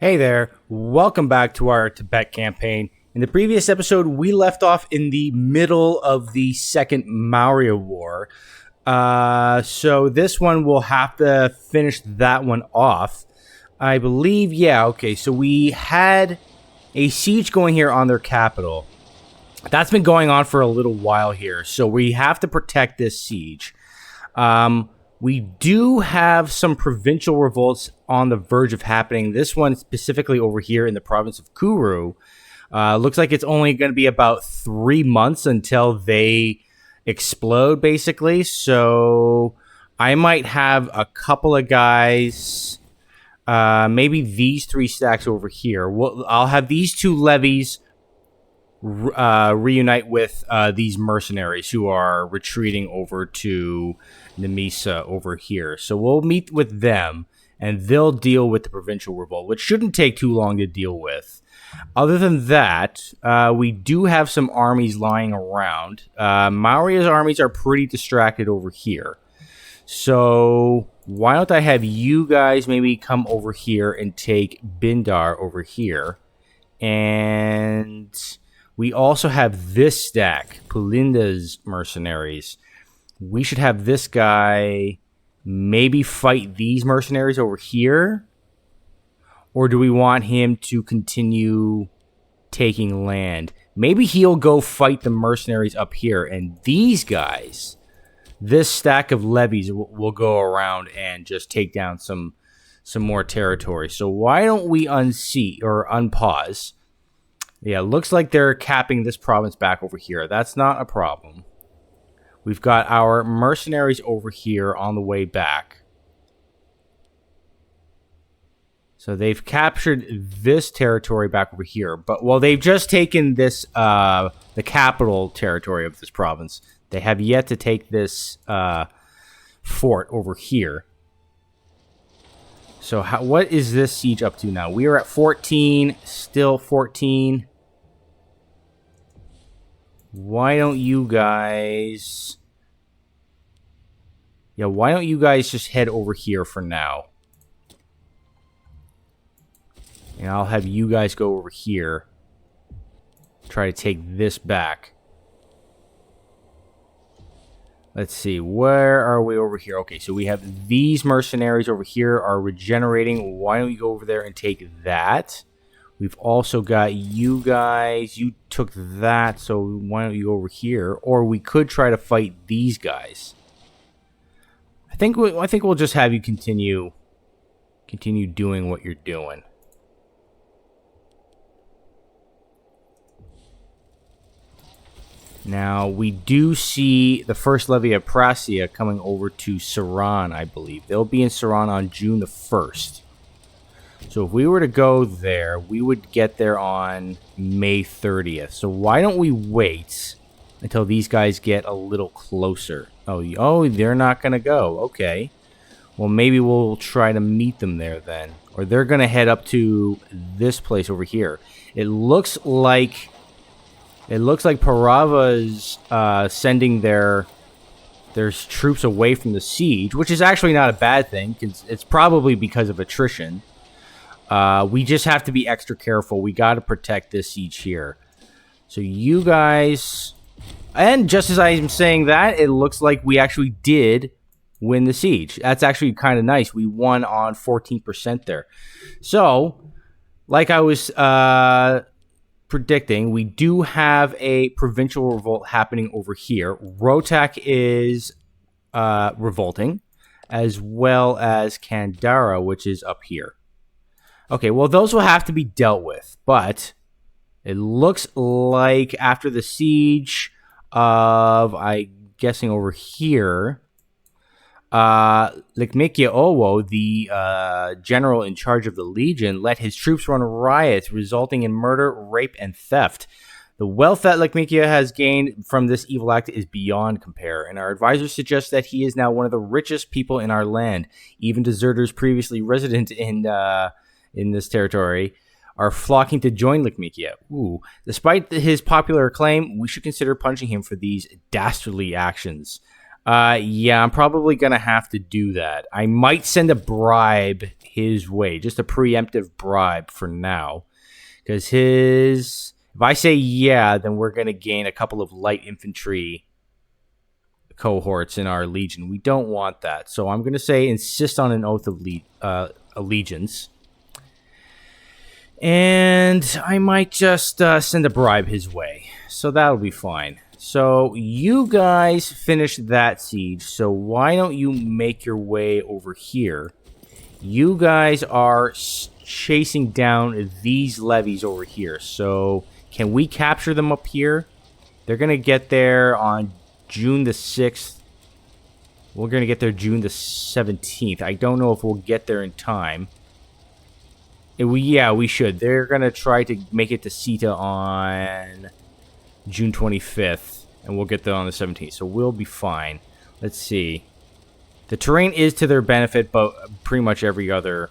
Hey there, welcome back to our Tibet campaign. In the previous episode, we left off in the middle of the Second Maurya War. So this one, we'll have to finish that one off. I believe, okay, so we had a siege going here on their capital. That's been going on for a little while here, so we have to protect this siege. We do have some provincial revolts on the verge of happening. This one specifically over here in the province of Kuru. Looks like it's only going to be about 3 months until they explode, basically. So I might have a couple of guys, maybe these 3 stacks over here. I'll have these 2 levies reunite with these mercenaries who are retreating over to Nemisa over here. So we'll meet with them, and they'll deal with the provincial revolt, which shouldn't take too long to deal with. Other than that, we do have some armies lying around. Maurya's armies are pretty distracted over here. So why don't I have you guys maybe come over here and take Bindar over here. And we also have this stack, Pulinda's mercenaries. We should have this guy maybe fight these mercenaries over here. Or do we want him to continue taking land? Maybe he'll go fight the mercenaries up here. And these guys, this stack of levies, will go around and just take down some more territory. So why don't we unseat or unpause? Yeah, looks like they're capping this province back over here. That's not a problem. We've got our mercenaries over here on the way back. So they've captured this territory back over here. But, well, they've just taken this, the capital territory of this province. They have yet to take this fort over here. So what is this siege up to now? We are at 14, still 14. Why don't you guys... Yeah, why don't you guys just head over here for now? And I'll have you guys go over here. Try to take this back. Let's see, where are we over here? Okay, so we have these mercenaries over here are regenerating. Why don't you go over there and take that? We've also got you guys. You took that, so why don't you go over here? Or we could try to fight these guys. I think we'll just have you continue doing what you're doing. Now, we do see the first levy of Prasia coming over to Saran, I believe. They'll be in Saran on June the 1st. So if we were to go there, we would get there on May 30th. So why don't we wait until these guys get a little closer? Oh, they're not going to go. Okay. Well, maybe we'll try to meet them there then. Or they're going to head up to this place over here. It looks like Parava's sending their troops away from the siege, which is actually not a bad thing. It's probably because of attrition. We just have to be extra careful. We got to protect this siege here. So you guys... And just as I am saying that, it looks like we actually did win the siege. That's actually kind of nice. We won on 14% there. So, like I was predicting, we do have a provincial revolt happening over here. Rotak is revolting, as well as Kandara, which is up here. Okay, well, those will have to be dealt with, but it looks like after the siege of, I'm guessing over here, Likmikia Owo, the general in charge of the Legion, let his troops run riots, resulting in murder, rape, and theft. The wealth that Likmikia has gained from this evil act is beyond compare, and our advisors suggest that he is now one of the richest people in our land. Even deserters previously resident in this territory are flocking to join Likmikia. Ooh. Despite his popular acclaim, we should consider punishing him for these dastardly actions. Yeah, I'm probably going to have to do that. I might send a bribe his way. Just a preemptive bribe for now. Because his... If I say yeah, then we're going to gain a couple of light infantry cohorts in our legion. We don't want that. So I'm going to say insist on an oath of allegiance. And I might just send a bribe his way. So that'll be fine. So you guys finished that siege. So why don't you make your way over here? You guys are chasing down these levies over here. So can we capture them up here? They're going to get there on June the 6th. We're going to get there June the 17th. I don't know if we'll get there in time. Yeah, we should. They're going to try to make it to Sita on June 25th. And we'll get there on the 17th. So we'll be fine. Let's see. The terrain is to their benefit, but pretty much every other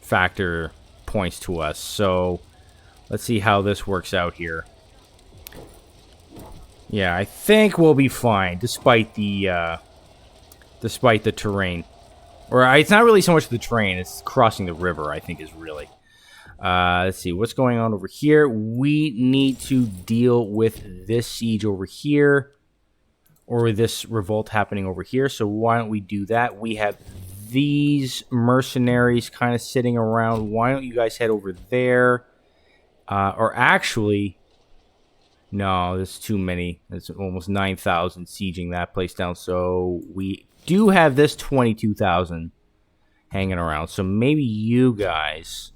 factor points to us. So let's see how this works out here. Yeah, I think we'll be fine, despite the terrain. Or it's not really so much the terrain; it's crossing the river. I think is really. Let's see what's going on over here. We need to deal with this siege over here, or this revolt happening over here. So why don't we do that? We have these mercenaries kind of sitting around. Why don't you guys head over there? Or actually, no, there's too many. It's almost 9,000 sieging that place down. So we do have this 22,000 hanging around. So maybe you guys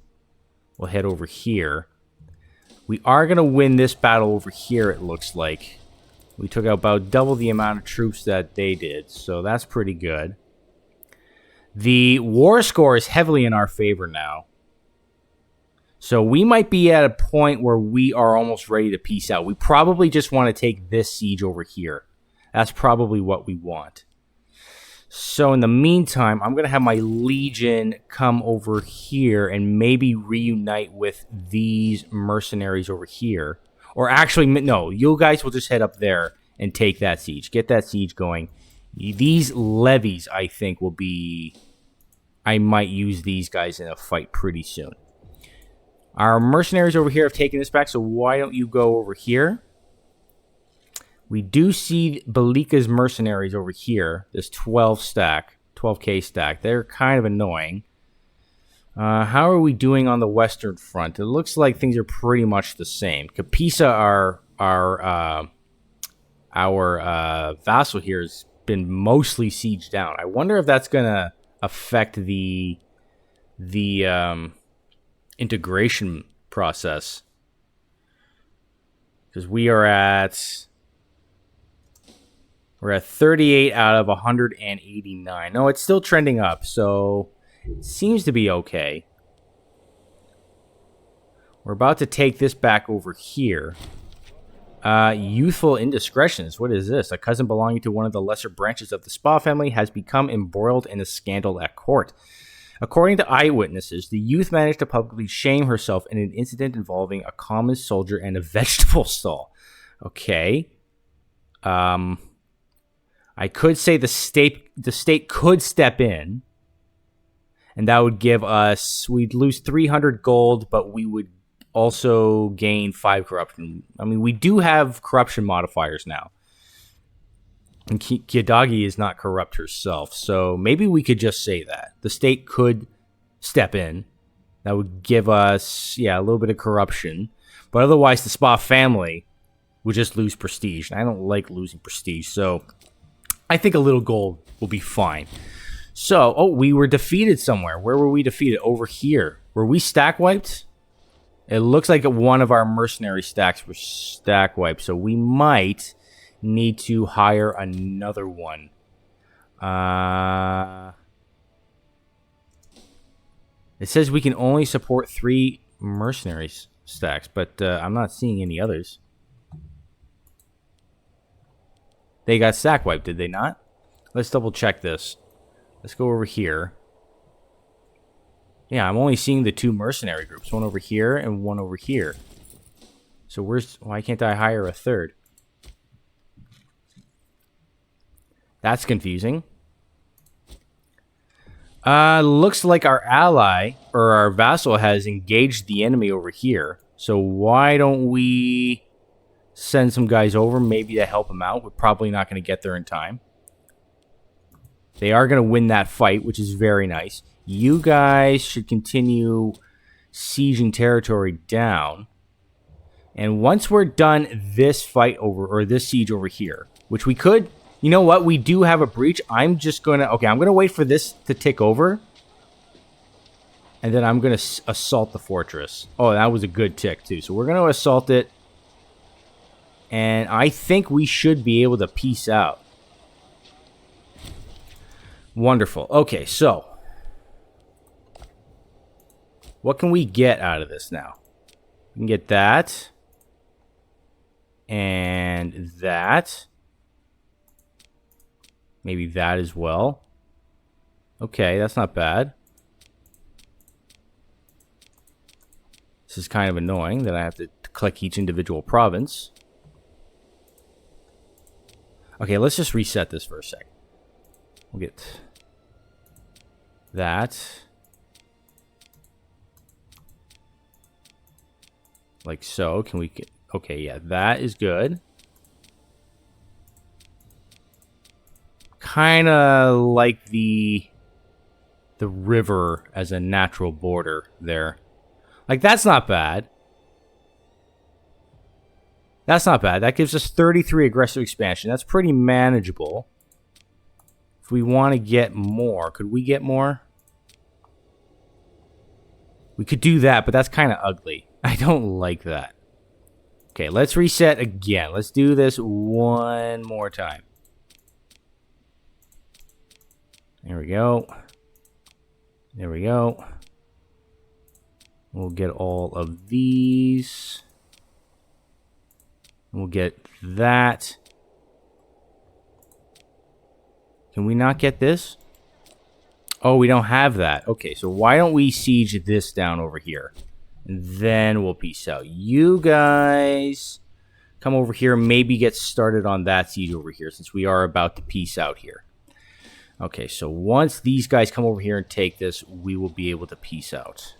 will head over here. We are going to win this battle over here, it looks like. We took out about double the amount of troops that they did. So that's pretty good. The war score is heavily in our favor now. So we might be at a point where we are almost ready to peace out. We probably just want to take this siege over here. That's probably what we want. So in the meantime, I'm going to have my legion come over here and maybe reunite with these mercenaries over here. Or actually, no, you guys will just head up there and take that siege. Get that siege going. These levies, I think, will be... I might use these guys in a fight pretty soon. Our mercenaries over here have taken this back, so why don't you go over here? We do see Balika's mercenaries over here. This 12k stack. They're kind of annoying. How are we doing on the western front? It looks like things are pretty much the same. Kapisa, our vassal here, has been mostly sieged down. I wonder if that's going to affect the integration process, because we're at 38 out of 189. No, it's still trending up, so it seems to be okay. We're about to take this back over here. Youthful indiscretions. What is this? A cousin belonging to one of the lesser branches of the Spa family has become embroiled in a scandal at court. According to eyewitnesses, the youth managed to publicly shame herself in an incident involving a common soldier and a vegetable stall. Okay. I could say the state could step in, and that would give us... We'd lose 300 gold, but we would also gain 5 corruption. I mean, we do have corruption modifiers now. And Kiyadagi is not corrupt herself, so maybe we could just say that. The state could step in. That would give us, a little bit of corruption. But otherwise, the Spa family would just lose prestige. And I don't like losing prestige, so I think a little gold will be fine. So, we were defeated somewhere. Where were we defeated? Over here. Were we stack wiped? It looks like one of our mercenary stacks were stack wiped, so we might need to hire another one. It says we can only support 3 mercenaries stacks, but I'm not seeing any others. They got stack wiped, did they not? Let's double check this. Let's go over here. Yeah, I'm only seeing the 2 mercenary groups. One over here and one over here. So why can't I hire a third? That's confusing. Looks like our ally or our vassal has engaged the enemy over here. So why don't we send some guys over maybe to help him out? We're probably not going to get there in time. They are going to win that fight, which is very nice. You guys should continue sieging territory down. And once we're done this fight over, or this siege over here, which we could, you know what? We do have a breach. I'm just going to, okay, I'm going to wait for this to tick over. And then I'm going to assault the fortress. Oh, that was a good tick, too. So we're going to assault it. And I think we should be able to peace out. Wonderful. Okay, so. What can we get out of this now? We can get that. And that. Maybe that as well. Okay, that's not bad. This is kind of annoying that I have to click each individual province. Okay, let's just reset this for a sec. We'll get that. Like so. Can we get... Okay, yeah, that is good. Kind of like the river as a natural border there. Like, that's not bad. That's not bad. That gives us 33 aggressive expansion. That's pretty manageable. If we want to get more, could we get more? We could do that, but that's kind of ugly. I don't like that. Okay, let's reset again. Let's do this one more time. There we go. There we go. We'll get all of these. We'll get that. Can we not get this? Oh, we don't have that. Okay, so why don't we siege this down over here? And then we'll peace out. You guys come over here and maybe get started on that siege over here since we are about to peace out here. Okay, so once these guys come over here and take this, we will be able to peace out.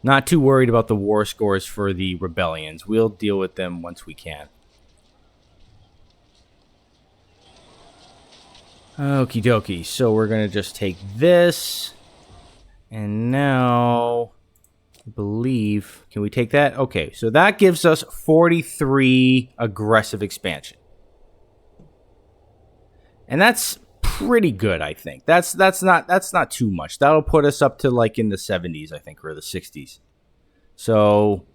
Not too worried about the war scores for the rebellions. We'll deal with them once we can. Okie dokie. So we're going to just take this. And now, I believe, can we take that? Okay, so that gives us 43 aggressive expansion. And that's pretty good, I think. That's not too much. That'll put us up to like in the 70s, I think, or the 60s. So,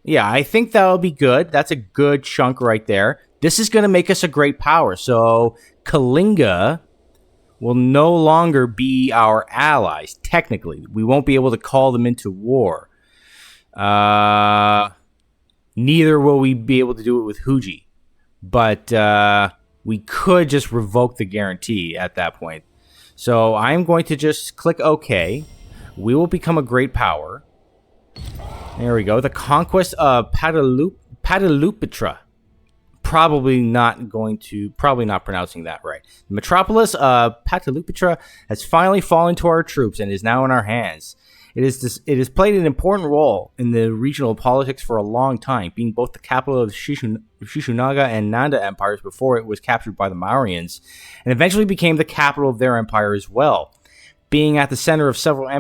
yeah, I think that'll be good. That's a good chunk right there. This is going to make us a great power. So, Kalinga will no longer be our allies, technically. We won't be able to call them into war. Neither will we be able to do it with Huji. But we could just revoke the guarantee at that point. So I'm going to just click OK. We will become a great power. There we go. The conquest of Pataliputra. Probably not pronouncing that right. The metropolis of Pataliputra has finally fallen to our troops and is now in our hands. It has played an important role in the regional politics for a long time, being both the capital of the Shishunaga and Nanda empires before it was captured by the Mauryans, and eventually became the capital of their empire as well. Being at the center of several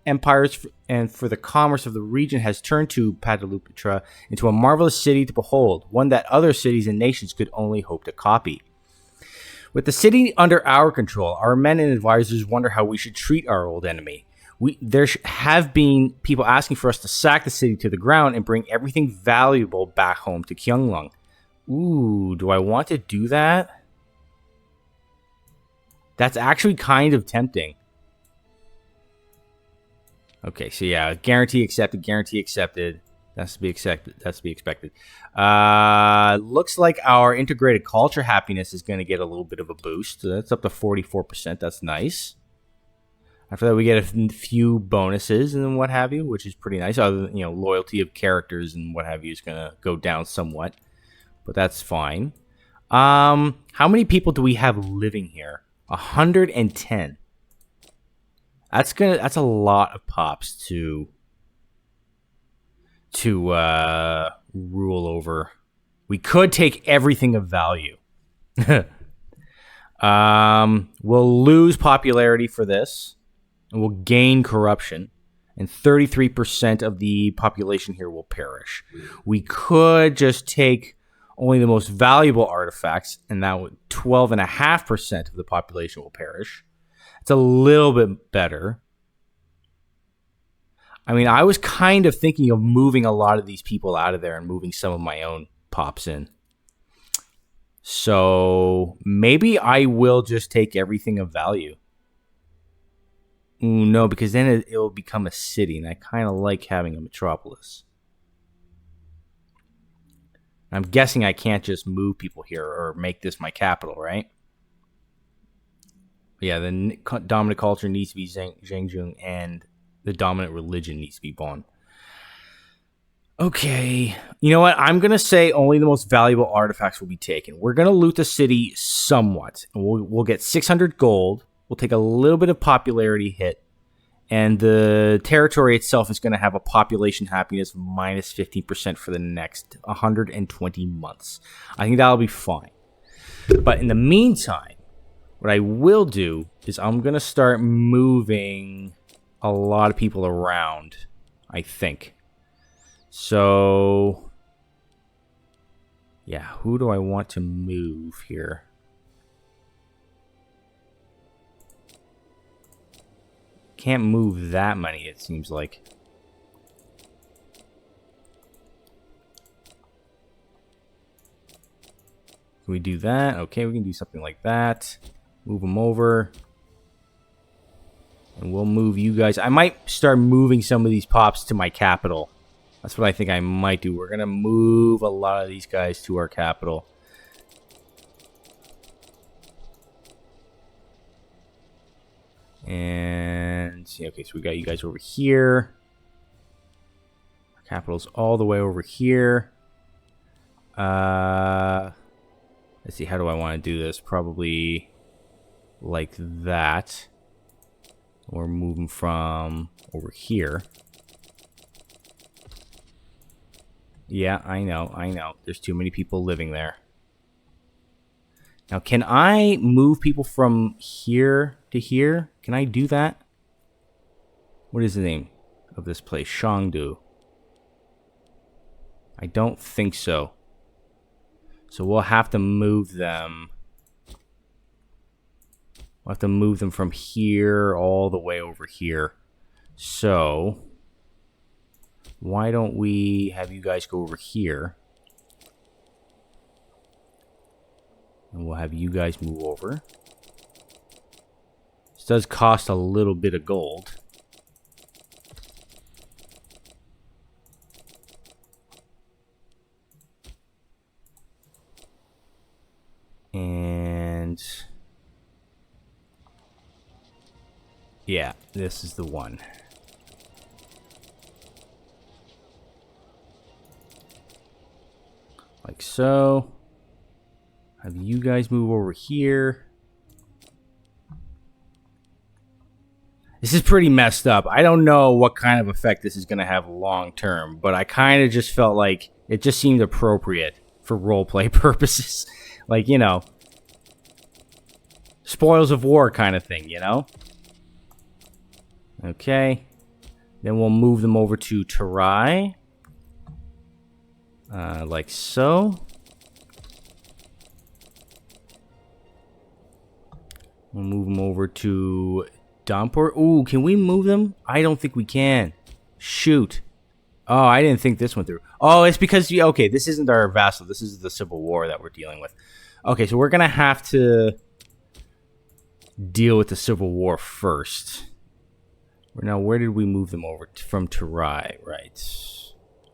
empires and for the commerce of the region has turned to Pataliputra into a marvelous city to behold, one that other cities and nations could only hope to copy. With the city under our control, our men and advisors wonder how we should treat our old enemy. There have been people asking for us to sack the city to the ground and bring everything valuable back home to Gyeonglong. Ooh, do I want to do that? That's actually kind of tempting. Okay, so yeah, guarantee accepted, guarantee accepted. That's to be accepted. That's to be expected. Looks like our integrated culture happiness is going to get a little bit of a boost. So that's up to 44%. That's nice. After that, we get a few bonuses and what have you, which is pretty nice. Other than, loyalty of characters and what have you is going to go down somewhat, but that's fine. How many people do we have living here? 110. That's a lot of pops to rule over. We could take everything of value. We'll lose popularity for this, and we'll gain corruption, and 33% of the population here will perish. We could just take only the most valuable artifacts, and that would 12.5% of the population will perish. It's a little bit better. I mean, I was kind of thinking of moving a lot of these people out of there and moving some of my own pops in. So maybe I will just take everything of value. Ooh, no, because then it will become a city, and I kind of like having a metropolis. I'm guessing I can't just move people here or make this my capital, right? Yeah, the dominant culture needs to be Zhangzhung, and the dominant religion needs to be Bon. Okay. You know what? I'm going to say only the most valuable artifacts will be taken. We're going to loot the city somewhat. And we'll get 600 gold. We'll take a little bit of popularity hit. And the territory itself is going to have a population happiness of minus 15% for the next 120 months. I think that'll be fine. But in the meantime, what I will do is I'm going to start moving a lot of people around, I think. So, yeah, who do I want to move here? Can't move that many, it seems like. Can we do that? Okay, we can do something like that. Move them over. And we'll move you guys. I might start moving some of these pops to my capital. That's what I think I might do. We're going to move a lot of these guys to our capital. And, okay, so we got you guys over here. Our capital's all the way over here. Let's see, how do I want to do this? Probably like that. We're moving from over here. Yeah, I know. There's too many people living there. Now, can I move people from here to here? Can I do that? What is the name of this place? Shangdu. I don't think so. So we'll have to move them. We'll have to move them from here all the way over here. So, why don't we have you guys go over here? And we'll have you guys move over. This does cost a little bit of gold. And yeah, this is the one. Like so. Have you guys move over here. This is pretty messed up. I don't know what kind of effect this is going to have long term, but I kind of just felt like it just seemed appropriate for roleplay purposes. Like, you know, spoils of war kind of thing, you know? Okay. Then we'll move them over to Terra. Like so. We'll move them over to Dampur. Ooh, can we move them? I don't think we can. Shoot. Oh, I didn't think this went through. Oh, it's because, okay, this isn't our vassal. This is the civil war that we're dealing with. Okay, so we're going to have to deal with the civil war first. Now, where did we move them over? From Terra, right.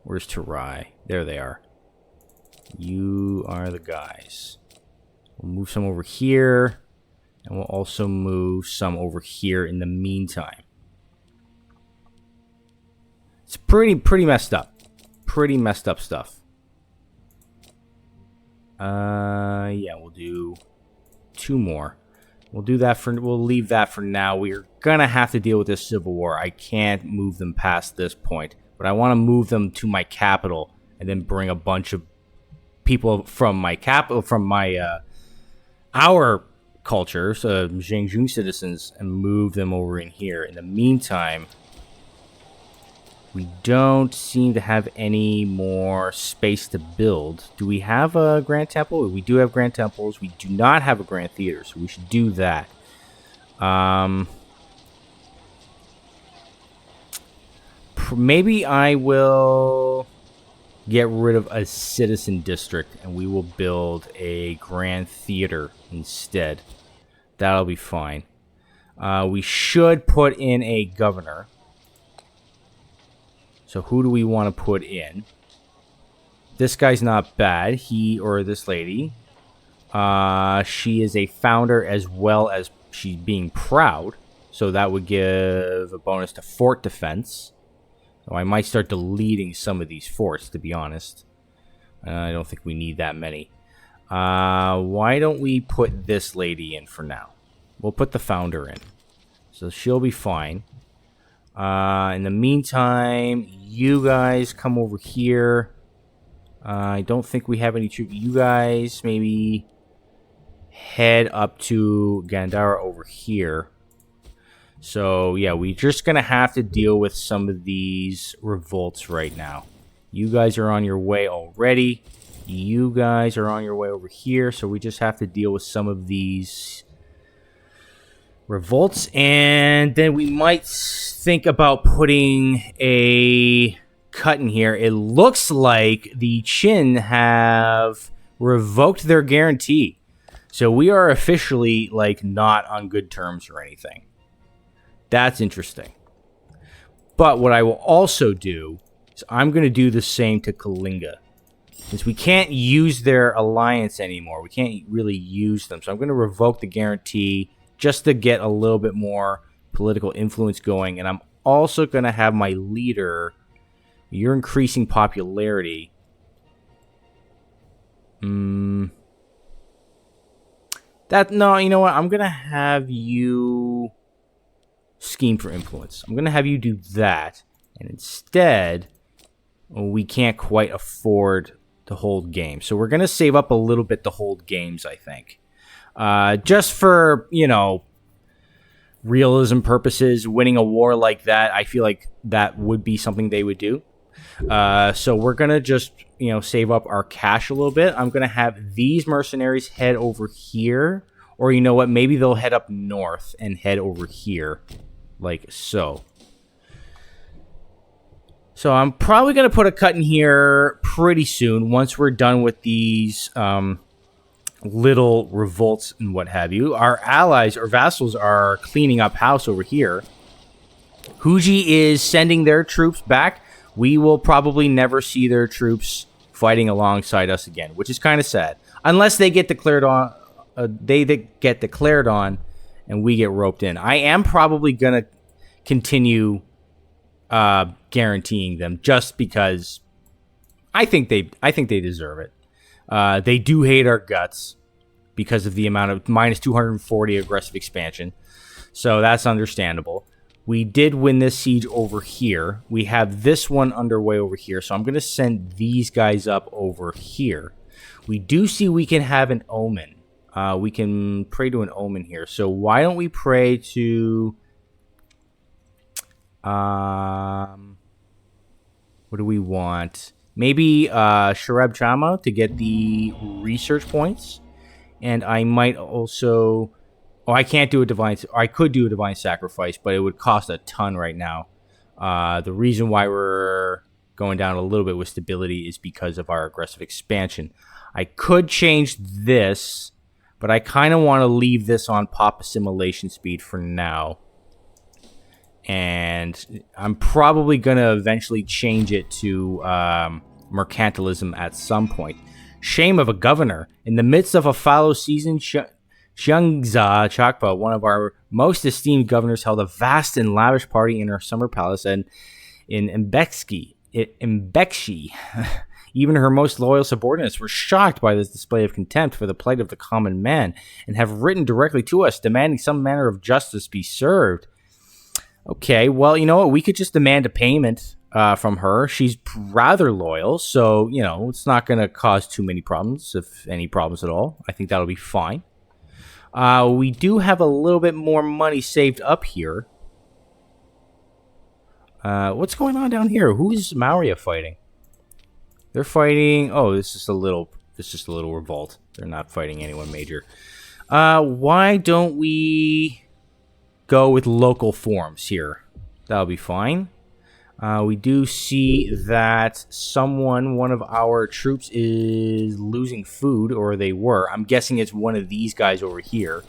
Where's Terra? There they are. You are the guys. We'll move some over here. And we'll also move some over here in the meantime. It's pretty messed up. Pretty messed up stuff. Yeah, we'll do 2 more. We'll leave that for now. We're gonna have to deal with this civil war. I can't move them past this point, but I want to move them to my capital and then bring a bunch of people from my capital, from my our culture, so Zhangzhung citizens, and move them over in here. In the meantime, we don't seem to have any more space to build. Do we have a Grand Temple? We do have Grand Temples. We do not have a Grand Theater, so we should do that. Maybe I will get rid of a citizen district, and we will build a Grand Theater instead. That'll be fine. We should put in a governor. So who do we want to put in? This guy's not bad. He or this lady. She is a founder as well as she's being proud. So that would give a bonus to fort defense. So I might start deleting some of these forts, to be honest. I don't think we need that many. Why don't we put this lady in for now? We'll put the founder in. So she'll be fine. In the meantime, you guys come over here. I don't think we have any troops. You guys maybe head up to Gandhara over here. So, yeah, we're just going to have to deal with some of these revolts right now. You guys are on your way already. You guys are on your way over here. So we just have to deal with some of these revolts, and then we might think about putting a cut in here. It looks like the Qin have revoked their guarantee, so we are officially like not on good terms or anything. That's interesting. But what I will also do is I'm going to do the same to Kalinga, since we can't use their alliance anymore. We can't really use them, so I'm going to revoke the guarantee just to get a little bit more political influence going. And I'm also going to have my leader, you're increasing popularity. No, you know what? I'm going to have you scheme for influence. I'm going to have you do that. And instead, we can't quite afford to hold games. So we're going to save up a little bit to hold games, I think. Just for, realism purposes, winning a war like that, I feel like that would be something they would do. So we're going to just, save up our cash a little bit. I'm going to have these mercenaries head over here. Or you know what? Maybe they'll head up north and head over here. Like so. So I'm probably going to put a cut in here pretty soon once we're done with these little revolts and what have you. Our allies or vassals are cleaning up house over here. Huji is sending their troops back. We will probably never see their troops fighting alongside us again, which is kind of sad. Unless they get declared on, and we get roped in. I am probably gonna continue guaranteeing them just because I think they deserve it. They do hate our guts because of the amount of minus 240 aggressive expansion. So that's understandable. We did win this siege over here. We have this one underway over here. So I'm going to send these guys up over here. We do see we can have an omen. We can pray to an omen here. So why don't we pray to... what do we want? Maybe Sharab Chama to get the research points. And I might also... Oh, I can't do a divine... I could do a divine sacrifice, but it would cost a ton right now. The reason why we're going down a little bit with stability is because of our aggressive expansion. I could change this, but I kind of want to leave this on pop assimilation speed for now. And I'm probably going to eventually change it to mercantilism at some point. Shame of a governor. In the midst of a fallow season, Xiangza Chakpa, one of our most esteemed governors, held a vast and lavish party in her summer palace in Mbekshi. Even her most loyal subordinates were shocked by this display of contempt for the plight of the common man, and have written directly to us, demanding some manner of justice be served. Okay, well, you know what? We could just demand a payment from her. She's rather loyal, so, you know, it's not going to cause too many problems, if any problems at all. I think that'll be fine. We do have a little bit more money saved up here. What's going on down here? Who is Maurya fighting? They're fighting... Oh, this is just a little revolt. They're not fighting anyone major. Why don't we go with local forms here? That'll be fine. We do see that one of our troops is losing food, or they were. I'm guessing it's one of these guys over here.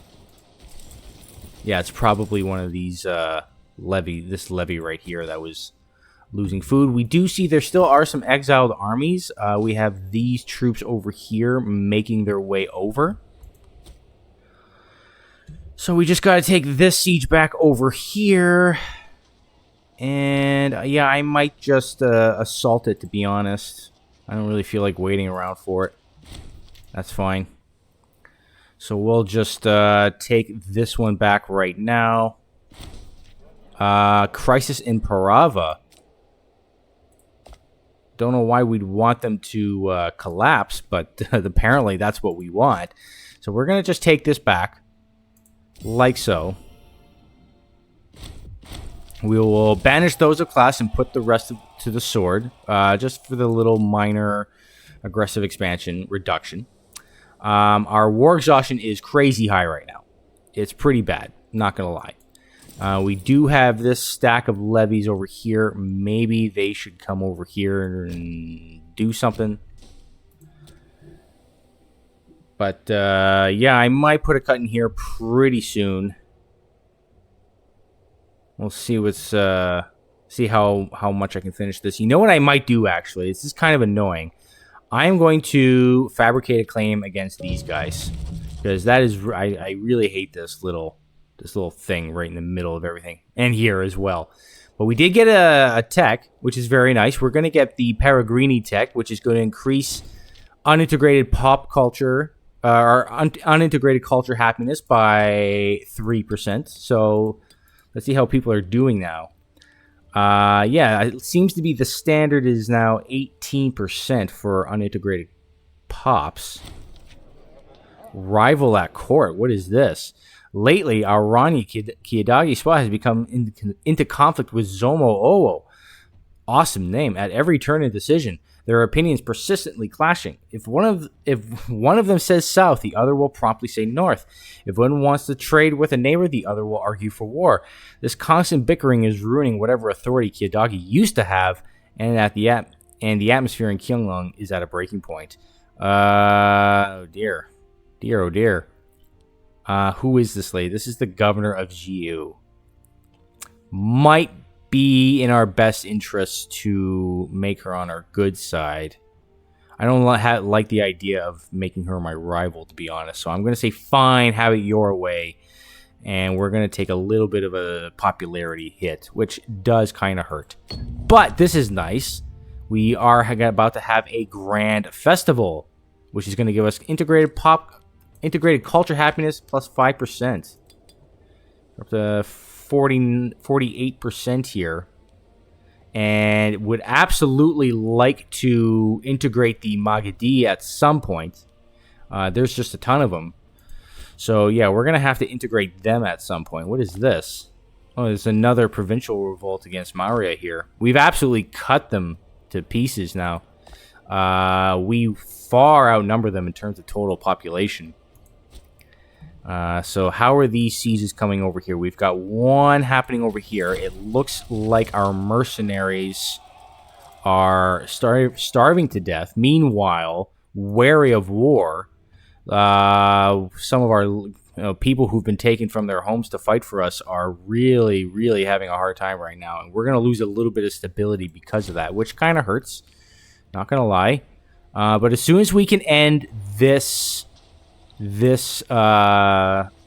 Yeah, it's probably one of these this levy right here that was losing food. We do see there still are some exiled armies. We have these troops over here making their way over. So we just got to take this siege back over here. And, yeah, I might just assault it, to be honest. I don't really feel like waiting around for it. That's fine. So we'll just take this one back right now. Crisis in Parava. Don't know why we'd want them to collapse, but apparently that's what we want. So we're going to just take this back. Like so. We will banish those of class and put the rest to the sword, just for the little minor aggressive expansion reduction. Our war exhaustion is crazy high right now. It's pretty bad, not going to lie. We do have this stack of levies over here. Maybe they should come over here and do something. But, yeah, I might put a cut in here pretty soon. We'll see see how much I can finish this. You know what I might do, actually? This is kind of annoying. I am going to fabricate a claim against these guys. Because that is... I really hate this little thing right in the middle of everything. And here as well. But we did get a tech, which is very nice. We're going to get the Peregrini tech, which is going to increase unintegrated pop culture... our unintegrated culture happiness by 3%. So... let's see how people are doing now. Yeah, it seems to be the standard is now 18% for unintegrated pops. Rival at court. What is this? Lately, our Rani Kiyadagi spa has become into conflict with Zomo Owo. Awesome name. At every turn and decision, their opinions persistently clashing. If one of them says south, the other will promptly say north. If one wants to trade with a neighbor, the other will argue for war. This constant bickering is ruining whatever authority Kiyadagi used to have, and the atmosphere in Kyunglong is at a breaking point. Oh dear, oh dear. Who is this lady? This is the governor of Jiu. Might be in our best interest to make her on our good side. I don't like the idea of making her my rival, to be honest. So I'm going to say, fine, have it your way. And we're going to take a little bit of a popularity hit, which does kind of hurt. But this is nice. We are about to have a grand festival, which is going to give us integrated culture happiness plus 5%. Up to 48% here, and would absolutely like to integrate the Magadi at some point. There's just a ton of them. So yeah, we're going to have to integrate them at some point. What is this? Oh, there's another provincial revolt against Maurya here. We've absolutely cut them to pieces now. We far outnumber them in terms of total population. So how are these sieges coming over here? We've got one happening over here. It looks like our mercenaries are starving to death. Meanwhile, wary of war, some of our people who've been taken from their homes to fight for us are really, really having a hard time right now. And we're going to lose a little bit of stability because of that, which kind of hurts. Not going to lie. But as soon as we can end this little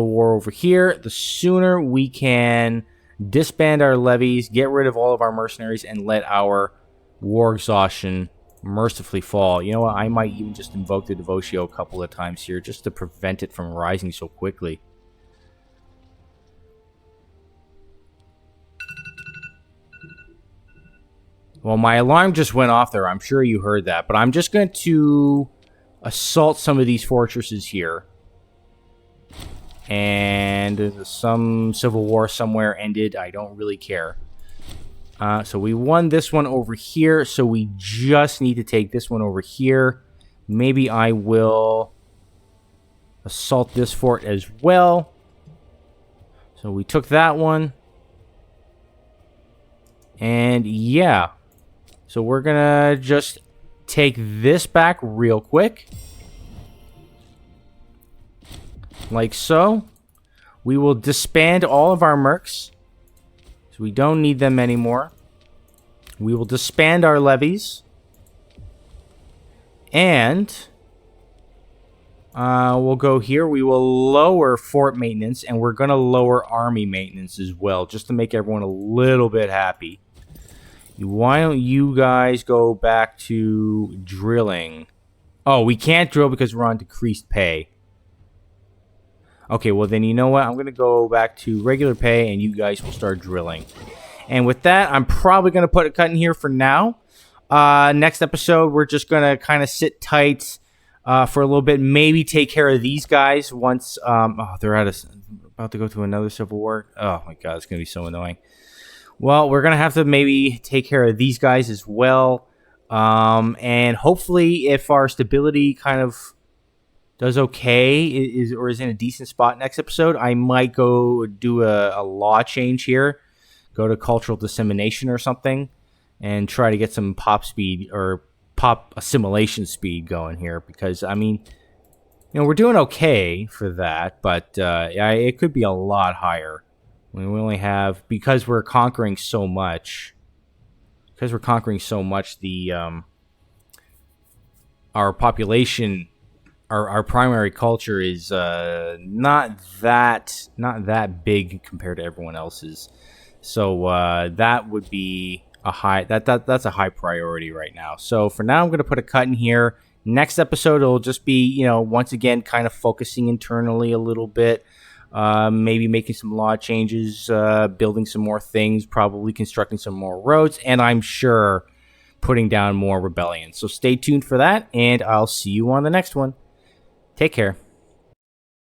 war over here, the sooner we can disband our levies, get rid of all of our mercenaries, and let our war exhaustion, mercifully fall. You know what? I might even just invoke the Devotio a couple of times here just to prevent it from rising so quickly. Well, my alarm just went off there. I'm sure you heard that. But I'm just going to assault some of these fortresses here. And some civil war somewhere ended. I don't really care. So we won this one over here. So we just need to take this one over here. Maybe I will assault this fort as well. So we took that one. And yeah. So we're going to just take this back real quick. Like so. We will disband all of our mercs. So we don't need them anymore. We will disband our levies. And we'll go here. We will lower fort maintenance. And we're going to lower army maintenance as well. Just to make everyone a little bit happy. Why don't you guys go back to drilling? Oh, we can't drill because we're on decreased pay. Okay, well then you know what? I'm going to go back to regular pay and you guys will start drilling. And with that, I'm probably going to put a cut in here for now. Next episode, we're just going to kind of sit tight for a little bit. Maybe take care of these guys once... they're about to go to another civil war. Oh my god, it's going to be so annoying. Well, we're going to have to maybe take care of these guys as well. And hopefully, if our stability kind of does okay, or is in a decent spot next episode, I might go do a law change here. Go to cultural dissemination or something. And try to get some pop speed or pop assimilation speed going here. Because, I mean, you know, we're doing okay for that. But yeah, it could be a lot higher. We only have, because we're conquering so much, the our population, our primary culture is not that big compared to everyone else's. So that would be a high that's a high priority right now. So for now, I'm going to put a cut in here. Next episode, it'll just be, you know, once again, kind of focusing internally a little bit. Maybe making some law changes, building some more things, probably constructing some more roads, and I'm sure putting down more rebellions. So stay tuned for that, and I'll see you on the next one. Take care.